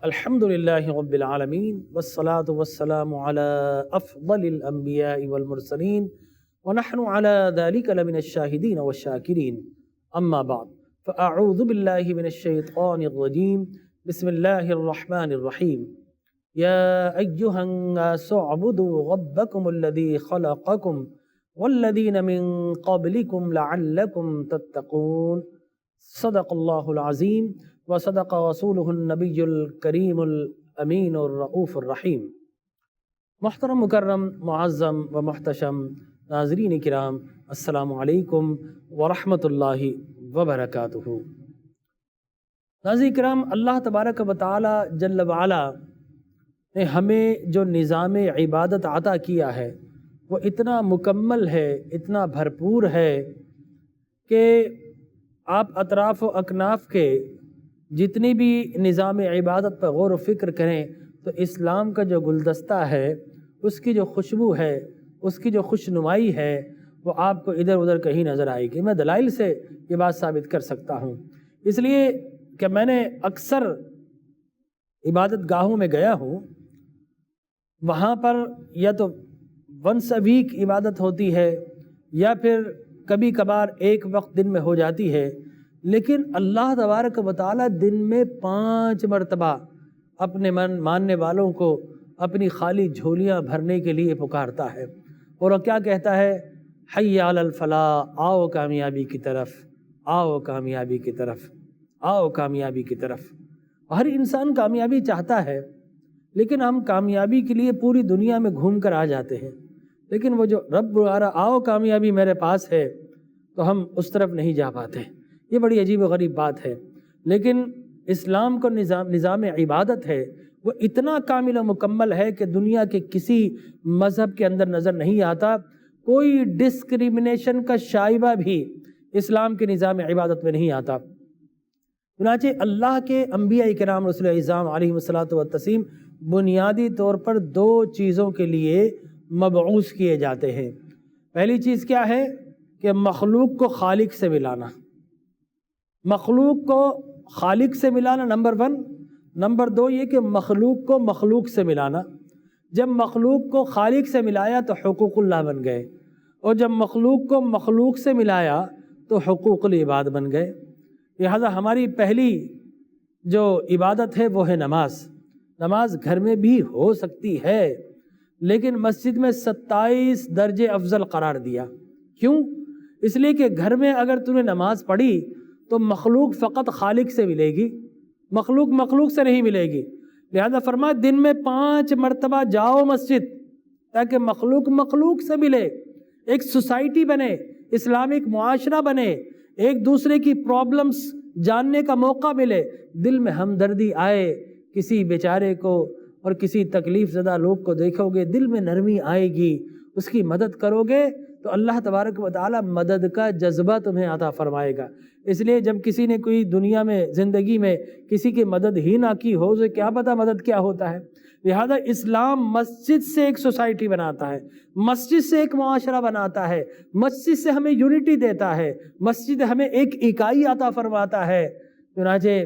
الحمد للہ رب العالمین والصلاة والسلام على افضل الانبیاء والمرسلین ونحن على ذلك لمن الشاہدین والشاکرین اما بعد فاعوذ باللہ من الشیطان الرجیم بسم اللہ الرحمن الرحیم یا ایہا الناس اعبدوا ربکم الذی خلقکم والذین من قبلکم لعلکم تتقون صدق اللہ العظیم وصدق رسولہ النبی الکریم الامین الرؤوف الرحیم۔ محترم مکرم معظم و محتشم ناظرین کرام، السلام علیکم ورحمۃ اللہ وبرکاتہ۔ ناظرین کرام، اللہ تبارک و تعالی جل وعلا نے ہمیں جو نظام عبادت عطا کیا ہے وہ اتنا مکمل ہے، اتنا بھرپور ہے کہ آپ اطراف و اکناف کے جتنی بھی نظام عبادت پر غور و فکر کریں تو اسلام کا جو گلدستہ ہے، اس کی جو خوشبو ہے، اس کی جو خوش نمائی ہے، وہ آپ کو ادھر ادھر کہیں نظر آئے گی۔ میں دلائل سے یہ بات ثابت کر سکتا ہوں، اس لیے کہ میں نے اکثر عبادت گاہوں میں گیا ہوں، وہاں پر یا تو ونس اے ویک عبادت ہوتی ہے یا پھر کبھی کبھار ایک وقت دن میں ہو جاتی ہے، لیکن اللہ تبارک و تعالی دن میں 5 مرتبہ اپنے ماننے والوں کو اپنی خالی جھولیاں بھرنے کے لیے پکارتا ہے، اور وہ کیا کہتا ہے؟ حی علی الفلاح، آؤ کامیابی کی طرف، آؤ کامیابی کی طرف، آؤ کامیابی کی طرف۔ ہر انسان کامیابی چاہتا ہے، لیکن ہم کامیابی کے لیے پوری دنیا میں گھوم کر آ جاتے ہیں، لیکن وہ جو رب بلا رہا آؤ کامیابی میرے پاس ہے، تو ہم اس طرف نہیں جا پاتے۔ یہ بڑی عجیب و غریب بات ہے، لیکن اسلام کو نظام عبادت ہے وہ اتنا کامل و مکمل ہے کہ دنیا کے کسی مذہب کے اندر نظر نہیں آتا۔ کوئی ڈسکریمنیشن کا شائبہ بھی اسلام کے نظام عبادت میں نہیں آتا۔ چنانچہ اللہ کے انبیاء کرام رسول اعظام علیہ الصلوۃ والتسلیم بنیادی طور پر 2 چیزوں کے لیے مبعوث کیے جاتے ہیں۔ پہلی چیز کیا ہے کہ مخلوق کو خالق سے ملانا، مخلوق کو خالق سے ملانا نمبر 1۔ نمبر 2 یہ کہ مخلوق کو مخلوق سے ملانا۔ جب مخلوق کو خالق سے ملایا تو حقوق اللہ بن گئے، اور جب مخلوق کو مخلوق سے ملایا تو حقوق العباد بن گئے۔ لہذا ہماری پہلی جو عبادت ہے وہ ہے نماز۔ نماز گھر میں بھی ہو سکتی ہے، لیکن مسجد میں 27 درجے افضل قرار دیا۔ کیوں؟ اس لیے کہ گھر میں اگر تم نے نماز پڑھی تو مخلوق فقط خالق سے ملے گی، مخلوق مخلوق سے نہیں ملے گی۔ لہذا فرمایا دن میں 5 مرتبہ جاؤ مسجد، تاکہ مخلوق مخلوق سے ملے، ایک سوسائٹی بنے، اسلامک معاشرہ بنے، ایک دوسرے کی پرابلمز جاننے کا موقع ملے، دل میں ہمدردی آئے، کسی بیچارے کو اور کسی تکلیف زدہ لوگ کو دیکھو گے دل میں نرمی آئے گی، اس کی مدد کرو گے تو اللہ تبارک و تعالی مدد کا جذبہ تمہیں عطا فرمائے گا۔ اس لیے جب کسی نے کوئی دنیا میں زندگی میں کسی کی مدد ہی نہ کی ہو تو کیا پتہ مدد کیا ہوتا ہے۔ لہذا اسلام مسجد سے ایک سوسائٹی بناتا ہے، مسجد سے ایک معاشرہ بناتا ہے، مسجد سے ہمیں یونٹی دیتا ہے، مسجد ہمیں ایک اکائی عطا فرماتا ہے۔ چنانچہ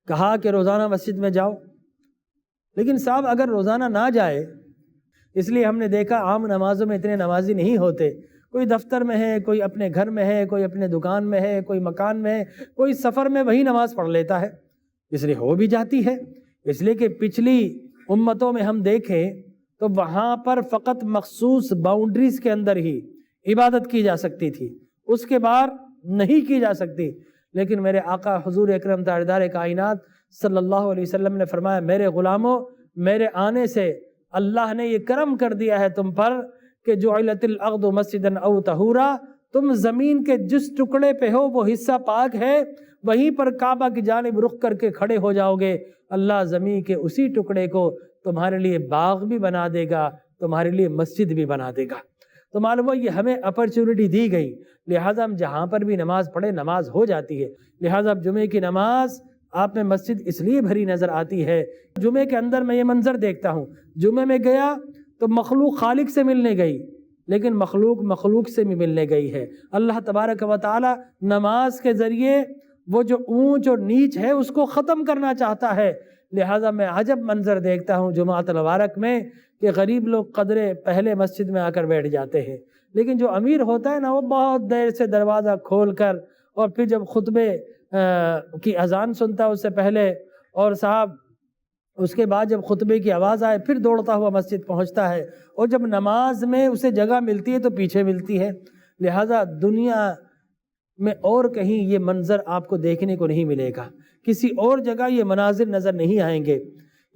کہا کہ روزانہ مسجد میں جاؤ، لیکن صاحب اگر روزانہ نہ جائے، اس لیے ہم نے دیکھا عام نمازوں میں اتنے نمازی نہیں ہوتے، کوئی دفتر میں ہے، کوئی اپنے گھر میں ہے، کوئی اپنے دکان میں ہے، کوئی مکان میں ہے، کوئی سفر میں وہی نماز پڑھ لیتا ہے، اس لیے ہو بھی جاتی ہے۔ اس لیے کہ پچھلی امتوں میں ہم دیکھیں تو وہاں پر فقط مخصوص باؤنڈریز کے اندر ہی عبادت کی جا سکتی تھی، اس کے باہر نہیں کی جا سکتی۔ لیکن میرے آقا حضور اکرم تاجدار کائنات صلی اللہ علیہ وسلم نے فرمایا میرے غلاموں، میرے آنے سے اللہ نے یہ کرم کر دیا ہے تم پر کہ جعلت الارض مسجدا او طہورا، تم زمین کے جس ٹکڑے پہ ہو وہ حصہ پاک ہے، وہیں پر کعبہ کی جانب رخ کر کے کھڑے ہو جاؤ گے، اللہ زمین کے اسی ٹکڑے کو تمہارے لیے باغ بھی بنا دے گا، تمہارے لیے مسجد بھی بنا دے گا۔ تو معلوم ہے یہ ہمیں اپرچونٹی دی گئی، لہٰذا ہم جہاں پر بھی نماز پڑھیں نماز ہو جاتی ہے۔ لہٰذا اب جمعے کی نماز آپ میں مسجد اس لیے بھری نظر آتی ہے، جمعے کے اندر میں یہ منظر دیکھتا ہوں، جمعے میں گیا تو مخلوق خالق سے ملنے گئی، لیکن مخلوق مخلوق سے بھی ملنے گئی ہے۔ اللہ تبارک و تعالی نماز کے ذریعے وہ جو اونچ اور نیچ ہے اس کو ختم کرنا چاہتا ہے، لہٰذا میں عجب منظر دیکھتا ہوں جمعۃ المبارک میں کہ غریب لوگ قدرے پہلے مسجد میں آ کر بیٹھ جاتے ہیں، لیکن جو امیر ہوتا ہے نا وہ بہت دیر سے دروازہ کھول کر، اور پھر جب خطبے کی اذان سنتا ہے اس سے پہلے، اور صاحب اس کے بعد جب خطبے کی آواز آئے پھر دوڑتا ہوا مسجد پہنچتا ہے، اور جب نماز میں اسے جگہ ملتی ہے تو پیچھے ملتی ہے۔ لہٰذا دنیا میں اور کہیں یہ منظر آپ کو دیکھنے کو نہیں ملے گا، کسی اور جگہ یہ مناظر نظر نہیں آئیں گے۔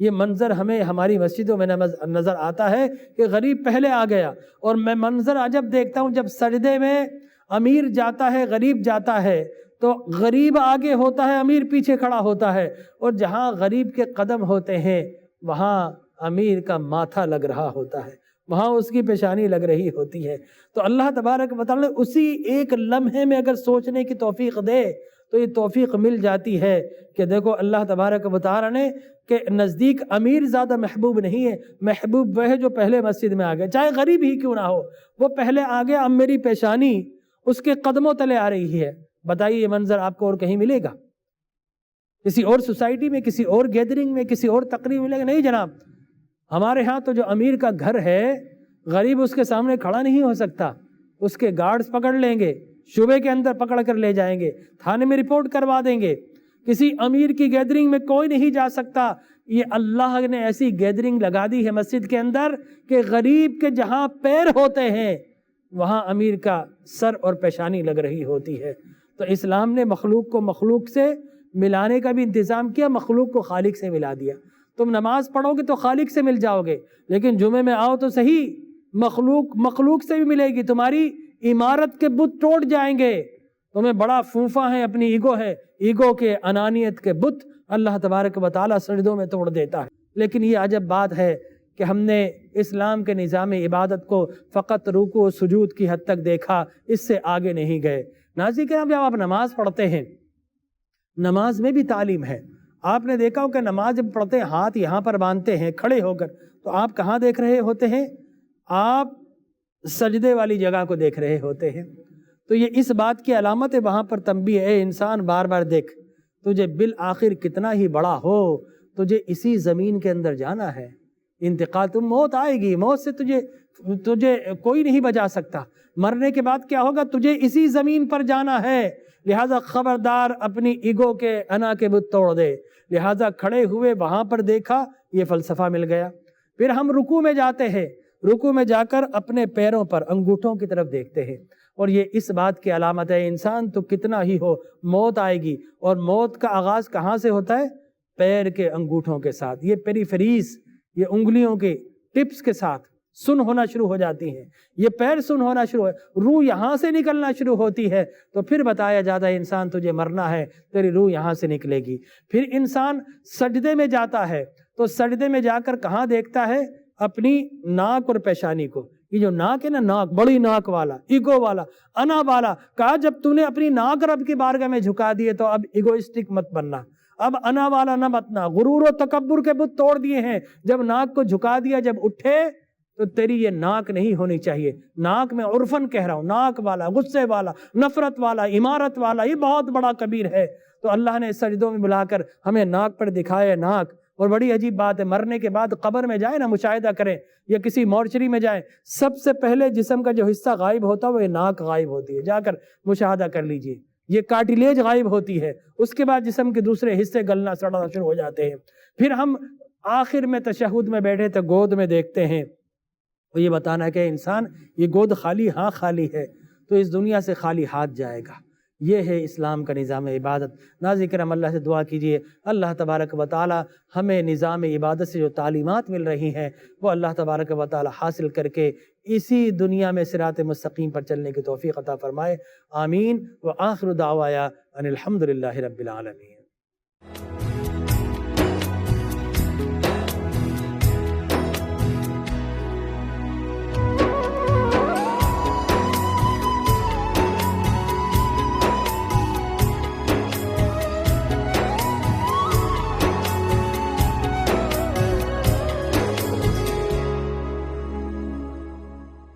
یہ منظر ہمیں ہماری مسجدوں میں نظر آتا ہے کہ غریب پہلے آ گیا، اور میں منظر عجب دیکھتا ہوں جب سجدے میں امیر جاتا ہے، غریب جاتا ہے تو غریب آگے ہوتا ہے، امیر پیچھے کھڑا ہوتا ہے، اور جہاں غریب کے قدم ہوتے ہیں وہاں امیر کا ماتھا لگ رہا ہوتا ہے، وہاں اس کی پیشانی لگ رہی ہوتی ہے۔ تو اللہ تبارک و تعالی اسی ایک لمحے میں اگر سوچنے کی توفیق دے تو یہ توفیق مل جاتی ہے کہ دیکھو اللہ تبارک و تعالی نے کہ نزدیک امیر زیادہ محبوب نہیں ہے، محبوب وہ ہے جو پہلے مسجد میں آ گیا، چاہے غریب ہی کیوں نہ ہو، وہ پہلے آ گیا، اب میری پیشانی اس کے قدموں تلے آ رہی ہے۔ بتائیے یہ منظر آپ کو اور کہیں ملے گا؟ کسی اور سوسائٹی میں، کسی اور گیدرنگ میں، کسی اور تقریب میں ملے گا؟ نہیں جناب، ہمارے ہاں تو جو امیر کا گھر ہے غریب اس کے سامنے کھڑا نہیں ہو سکتا، اس کے گارڈز پکڑ لیں گے، شعبے کے اندر پکڑ کر لے جائیں گے، تھانے میں رپورٹ کروا دیں گے۔ کسی امیر کی گیدرنگ میں کوئی نہیں جا سکتا۔ یہ اللہ نے ایسی گیدرنگ لگا دی ہے مسجد کے اندر کہ غریب کے جہاں پیر ہوتے ہیں وہاں امیر کا سر اور پیشانی لگ رہی ہوتی ہے۔ تو اسلام نے مخلوق کو مخلوق سے ملانے کا بھی انتظام کیا، مخلوق کو خالق سے ملا دیا۔ تم نماز پڑھو گے تو خالق سے مل جاؤ گے، لیکن جمعے میں آؤ تو صحیح، مخلوق سے بھی ملے گی، تمہاری عمارت کے بت ٹوٹ جائیں گے۔ تمہیں بڑا فونفا ہے، اپنی ایگو ہے، ایگو کے انانیت کے بت اللہ تبارک و تعالیٰ سجدوں میں توڑ دیتا ہے۔ لیکن یہ عجب بات ہے کہ ہم نے اسلام کے نظام عبادت کو فقط رکوع و سجود کی حد تک دیکھا، اس سے آگے نہیں گئے۔ ناظرین کرام، جب آپ نماز پڑھتے ہیں، نماز میں بھی تعلیم ہے۔ آپ نے دیکھا ہو کہ نماز جب پڑھتے ہیں ہاتھ یہاں پر باندھتے ہیں کھڑے ہو کر، تو آپ کہاں دیکھ رہے ہوتے ہیں؟ آپ سجدے والی جگہ کو دیکھ رہے ہوتے ہیں۔ تو یہ اس بات کی علامت ہے، وہاں پر تنبیہ ہے، انسان بار بار دیکھ، تجھے بالآخر کتنا ہی بڑا ہو تجھے اسی زمین کے اندر جانا ہے۔ انتقال، تم موت آئے گی، موت سے تجھے کوئی نہیں بچا سکتا۔ مرنے کے بعد کیا ہوگا؟ تجھے اسی زمین پر جانا ہے۔ لہٰذا خبردار اپنی ایگو کے انا کے بت توڑ دے۔ لہٰذا کھڑے ہوئے وہاں پر دیکھا، یہ فلسفہ مل گیا۔ پھر ہم رکوع میں جاتے ہیں، رکوع میں جا کر اپنے پیروں پر انگوٹھوں کی طرف دیکھتے ہیں، اور یہ اس بات کی علامت ہے انسان تو کتنا ہی ہو موت آئے گی، اور موت کا آغاز کہاں سے ہوتا ہے؟ پیر کے انگوٹھوں کے ساتھ۔ یہ پیریفریز، یہ انگلیوں کے ٹپس کے ساتھ سن ہونا شروع ہو جاتی ہیں، یہ پیر سن ہونا شروع ہے، روح یہاں سے نکلنا شروع ہوتی ہے۔ تو پھر بتایا جاتا ہے انسان تجھے مرنا ہے، تیری روح یہاں سے نکلے گی۔ پھر انسان سجدے میں جاتا ہے، تو سجدے میں جا کر کہاں دیکھتا ہے؟ اپنی ناک اور پیشانی کو۔ یہ جو ناک ہے نا، ناک بڑی ناک والا، ایگو والا، انا والا، کہا جب تو نے اپنی ناک رب کی بارگاہ میں جھکا دیے تو اب ایگوئسٹک مت بننا، اب انا والا نہ بننا، غرور و تکبر کے بت توڑ دیے ہیں۔ جب ناک کو جھکا دیا، جب اٹھے تو تیری یہ ناک نہیں ہونی چاہیے۔ ناک میں عرفن کہہ رہا ہوں، ناک والا، غصے والا، نفرت والا، عمارت والا، یہ بہت بڑا کبیر ہے۔ تو اللہ نے سجدوں میں بلا کر ہمیں ناک پر دکھائے ناک۔ اور بڑی عجیب بات ہے، مرنے کے بعد قبر میں جائیں نا، مشاہدہ کریں، یا کسی مورچری میں جائیں، سب سے پہلے جسم کا جو حصہ غائب ہوتا ہے وہ یہ ناک غائب ہوتی ہے۔ جا کر مشاہدہ کر لیجئے، یہ کارٹیلیج غائب ہوتی ہے۔ اس کے بعد جسم کے دوسرے حصے گلنا سڑنا شروع ہو جاتے ہیں۔ پھر ہم آخر میں تشہد میں بیٹھے تو گود میں دیکھتے ہیں، وہ یہ بتانا ہے کہ انسان یہ گود خالی، ہاں خالی ہے، تو اس دنیا سے خالی ہاتھ جائے گا۔ یہ ہے اسلام کا نظام عبادت۔ ناظرین کرام، اللہ سے دعا کیجئے اللہ تبارک و تعالی ہمیں نظام عبادت سے جو تعلیمات مل رہی ہیں وہ اللہ تبارک و تعالی حاصل کر کے اسی دنیا میں صراط مستقیم پر چلنے کی توفیق عطا فرمائے۔ آمین۔ وآخر دعوایا ان الحمد للہ رب العالمین۔